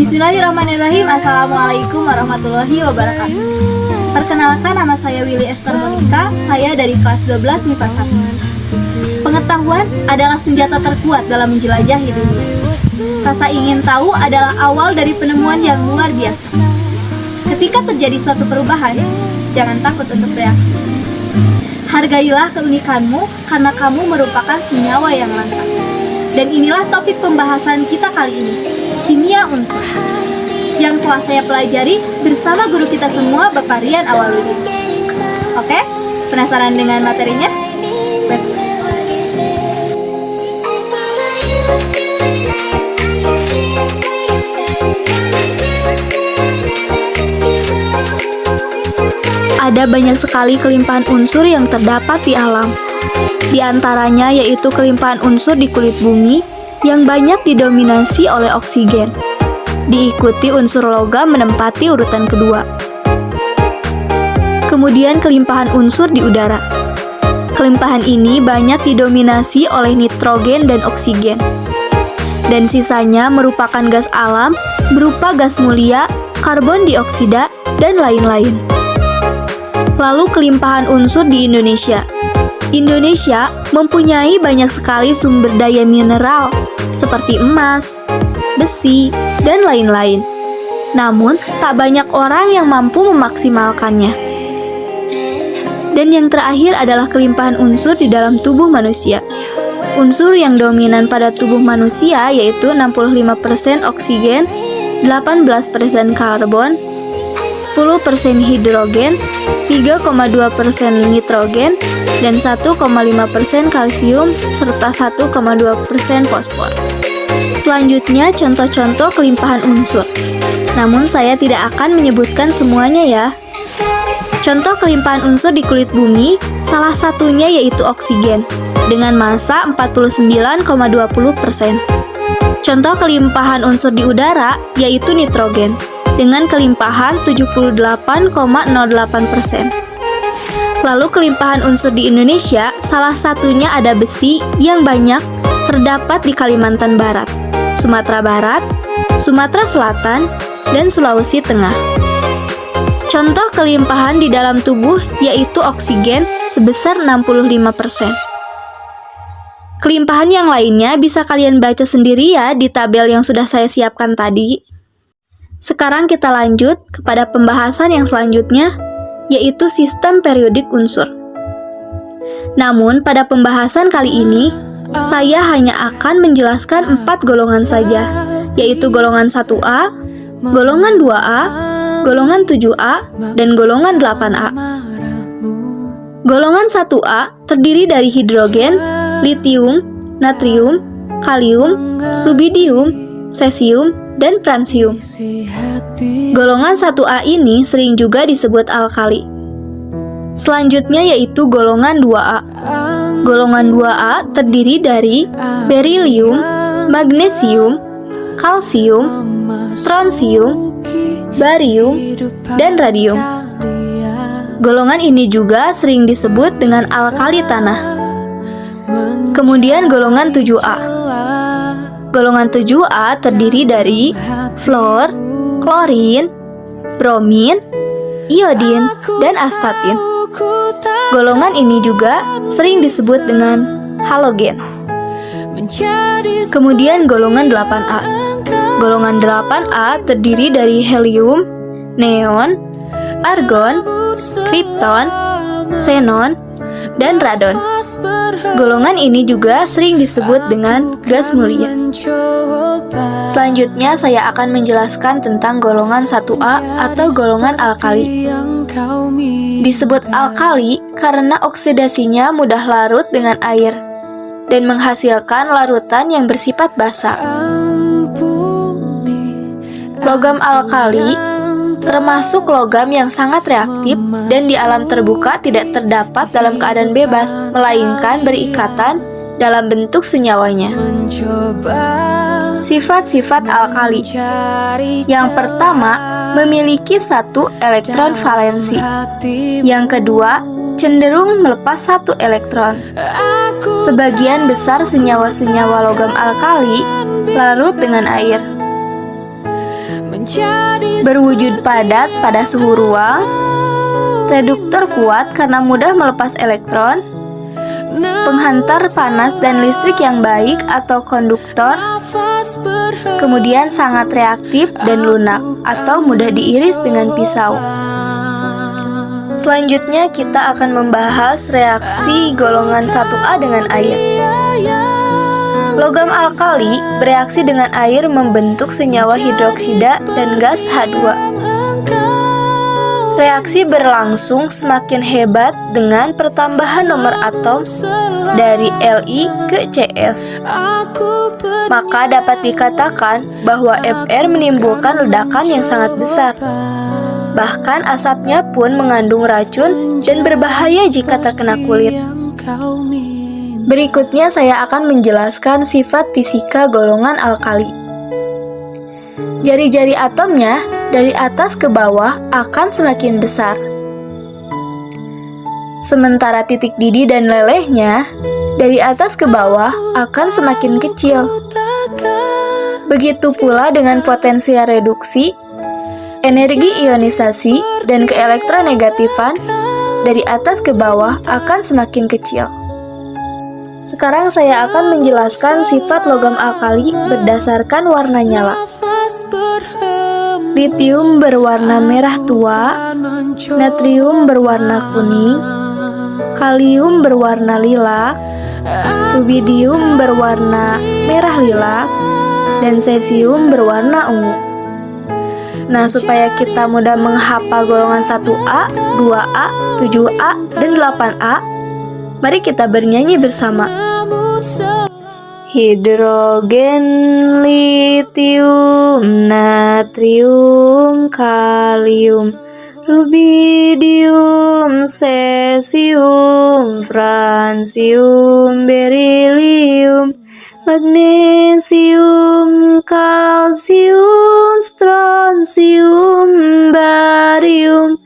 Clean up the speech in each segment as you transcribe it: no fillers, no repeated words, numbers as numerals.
Bismillahirrahmanirrahim. Assalamualaikum warahmatullahi wabarakatuh. Perkenalkan, nama saya Willy Esther Monica. Saya dari kelas 12 MIPA 1. Pengetahuan adalah senjata terkuat dalam menjelajahi dunia. Rasa ingin tahu adalah awal dari penemuan yang luar biasa. Ketika terjadi suatu perubahan, jangan takut untuk bereaksi. Hargailah keunikanmu karena kamu merupakan senyawa yang langka. Dan inilah topik pembahasan kita kali ini, kimia unsur, yang telah saya pelajari bersama guru kita semua, Bapak Rian Awaludin. Oke, penasaran dengan materinya? Let's go! Ada banyak sekali kelimpahan unsur yang terdapat di alam. Di antaranya yaitu kelimpahan unsur di kulit bumi yang banyak didominasi oleh oksigen. Diikuti unsur logam menempati urutan kedua. Kemudian kelimpahan unsur di udara. Kelimpahan ini banyak didominasi oleh nitrogen dan oksigen. Dan sisanya merupakan gas alam berupa gas mulia, karbon dioksida, dan lain-lain. Lalu kelimpahan unsur di Indonesia. Indonesia mempunyai banyak sekali sumber daya mineral seperti emas, besi, dan lain-lain. Namun, tak banyak orang yang mampu memaksimalkannya. Dan yang terakhir adalah kelimpahan unsur di dalam tubuh manusia. Unsur yang dominan pada tubuh manusia yaitu 65% oksigen, 18% karbon, 10% hidrogen, 3,2% nitrogen, dan 1,5% kalsium, serta 1,2% fosfor. Selanjutnya, contoh-contoh kelimpahan unsur. Namun, saya tidak akan menyebutkan semuanya ya. Contoh kelimpahan unsur di kulit bumi, salah satunya yaitu oksigen, dengan massa 49,20%. Contoh kelimpahan unsur di udara, yaitu nitrogen, dengan kelimpahan 78,08%. Lalu kelimpahan unsur di Indonesia, salah satunya ada besi yang banyak terdapat di Kalimantan Barat, Sumatera Barat, Sumatera Selatan, dan Sulawesi Tengah. Contoh kelimpahan di dalam tubuh yaitu oksigen sebesar 65%. Kelimpahan yang lainnya bisa kalian baca sendiri ya di tabel yang sudah saya siapkan tadi. Sekarang kita lanjut kepada pembahasan yang selanjutnya, yaitu sistem periodik unsur. Namun, pada pembahasan kali ini, saya hanya akan menjelaskan 4 golongan saja, yaitu golongan 1A, golongan 2A, golongan 7A, dan golongan 8A. Golongan 1A terdiri dari hidrogen, litium, natrium, kalium, rubidium, cesium, dan fransium. Golongan 1A ini sering juga disebut alkali. Selanjutnya yaitu golongan 2A. Golongan 2A terdiri dari berilium, magnesium, kalsium, strontium, barium, dan radium. Golongan ini juga sering disebut dengan alkali tanah. Kemudian golongan 7A. Golongan 7A terdiri dari fluor, klorin, bromin, iodin, dan astatin. Golongan ini juga sering disebut dengan halogen. Kemudian golongan 8A. Golongan 8A terdiri dari helium, neon, argon, kripton, xenon, dan radon. Golongan ini juga sering disebut dengan gas mulia. Selanjutnya saya akan menjelaskan tentang golongan 1A atau golongan alkali. Disebut alkali karena oksidasinya mudah larut dengan air dan menghasilkan larutan yang bersifat basa. Logam alkali termasuk logam yang sangat reaktif dan di alam terbuka tidak terdapat dalam keadaan bebas, melainkan berikatan dalam bentuk senyawanya. Sifat-sifat alkali. Yang pertama, memiliki 1 elektron valensi. Yang kedua, cenderung melepas 1 elektron. Sebagian besar senyawa-senyawa logam alkali larut dengan air. berwujud padat pada suhu ruang, reduktor kuat karena mudah melepas elektron, penghantar panas dan listrik yang baik atau konduktor, kemudian sangat reaktif dan lunak atau mudah diiris dengan pisau. Selanjutnya kita akan membahas reaksi golongan 1A dengan air. Logam alkali bereaksi dengan air membentuk senyawa hidroksida dan gas H2. Reaksi berlangsung semakin hebat dengan pertambahan nomor atom dari Li ke Cs. Maka dapat dikatakan bahwa Fr menimbulkan ledakan yang sangat besar. Bahkan asapnya pun mengandung racun dan berbahaya jika terkena kulit. Berikutnya saya akan menjelaskan sifat fisika golongan alkali. Jari-jari atomnya dari atas ke bawah akan semakin besar. Sementara titik didih dan lelehnya dari atas ke bawah akan semakin kecil. Begitu pula dengan potensial reduksi, energi ionisasi, dan keelektronegatifan dari atas ke bawah akan semakin kecil. Sekarang saya akan menjelaskan sifat logam alkali berdasarkan warna nyala. Litium berwarna merah tua, natrium berwarna kuning, kalium berwarna lilac, rubidium berwarna merah lilac, dan cesium berwarna ungu. Nah, supaya kita mudah menghafal golongan 1A, 2A, 7A, dan 8A, mari kita bernyanyi bersama. Hidrogen, litium, natrium, kalium, rubidium, cesium, francium, berilium, magnesium, kalsium, strontium, barium,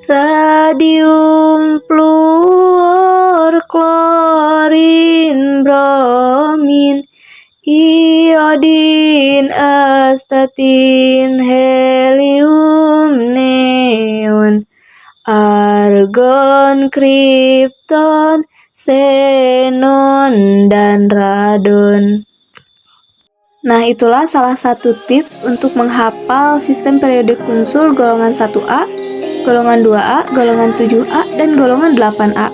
radium, fluor, klorin, bromin, iodin, astatin, helium, neon, argon, kripton, xenon, dan radon. Nah, itulah salah satu tips untuk menghafal sistem periodik unsur golongan 1A, golongan 2A, golongan 7A, dan golongan 8A.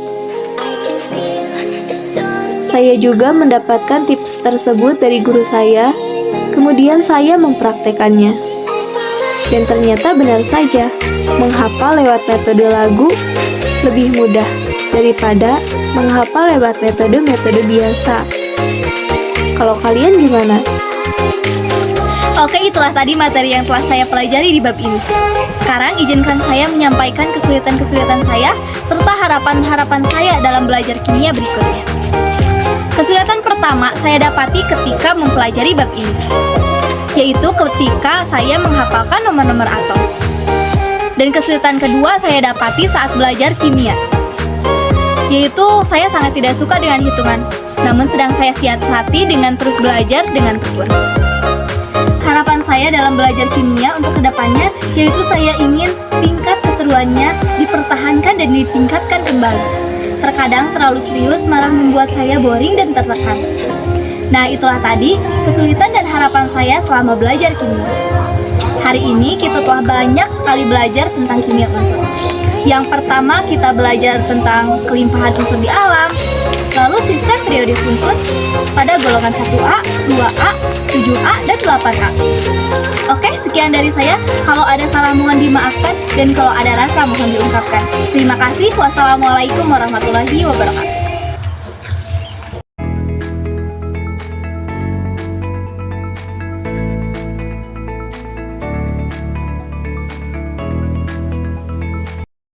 Saya juga mendapatkan tips tersebut dari guru saya, kemudian saya mempraktekannya. Dan ternyata benar saja, menghafal lewat metode lagu lebih mudah daripada menghafal lewat metode-metode biasa. Kalau kalian gimana? Oke, itulah tadi materi yang telah saya pelajari di bab ini. Sekarang izinkan saya menyampaikan kesulitan-kesulitan saya serta harapan-harapan saya dalam belajar kimia berikutnya. Kesulitan pertama saya dapati ketika mempelajari bab ini, yaitu ketika saya menghafalkan nomor-nomor atom. Dan kesulitan kedua saya dapati saat belajar kimia, yaitu saya sangat tidak suka dengan hitungan, namun sedang saya siasati dengan terus belajar dengan tekun. Harapan saya dalam belajar kimia untuk kedepannya, yaitu saya ingin tingkat keseruannya dipertahankan dan ditingkatkan kembali. Terkadang terlalu serius malah membuat saya boring dan tertekan. Nah, itulah tadi kesulitan dan harapan saya selama belajar kimia. Hari ini kita telah banyak sekali belajar tentang kimia unsur. Yang pertama kita belajar tentang kelimpahan unsur di alam, lalu sistem periodik unsur pada golongan 1A, 2A, 7A, dan 8A. Oke, sekian dari saya. Kalau ada salah mohon dimaafkan, dan kalau ada rasa mohon diungkapkan. Terima kasih. Wassalamualaikum warahmatullahi wabarakatuh.